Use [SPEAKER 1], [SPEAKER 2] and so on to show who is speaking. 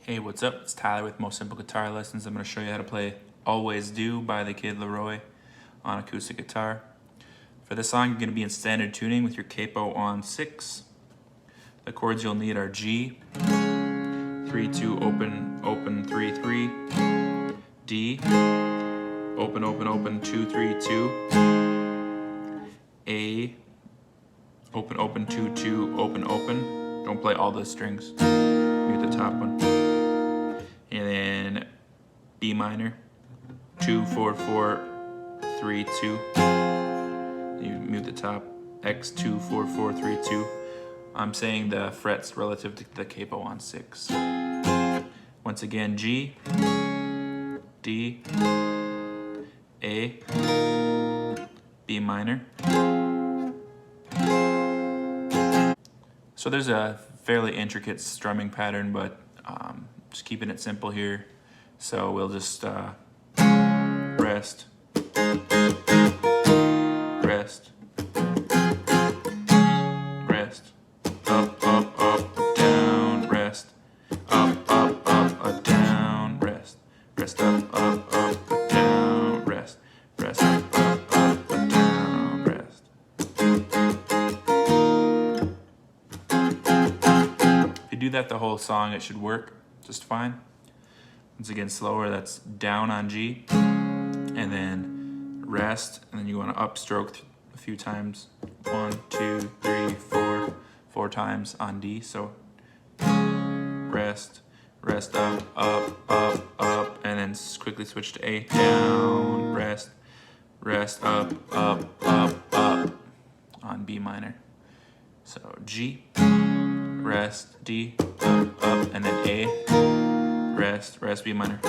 [SPEAKER 1] Hey, what's up? It's Tyler with Most Simple Guitar Lessons. I'm going to show you how to play Always Do by the kid Laroi on acoustic guitar. For this song, you're going to be in standard tuning with your capo on 6. The chords you'll need are G, 3-2, open, open, 3-3, D, open, open, open, 2-3-2, A, open, open, 2-2, open, open. Don't play all the strings. Mute the top one. And then B minor, 2-4-4-3-2. You mute the top. X 2-4-4-3-2. I'm saying the frets relative to the capo on 6. Once again, G, D, A, B minor. So there's a fairly intricate strumming pattern, but just keeping it simple here. So we'll just rest, rest, rest, up, up, up, down, rest, up, up, up, down, rest, rest, up, up, up, down, rest, rest, up, up, down, rest. If you do that the whole song, it should work just fine. Once again, slower, that's down on G, and then rest, and then you want to upstroke a few times. 1, 2, 3, 4, 4 times on D. So rest, rest, up, up, up, up, and then quickly switch to A, down, rest, rest, up, up, up, up on B minor. So G, rest, D, up, up, and then A, rest, rest, B minor.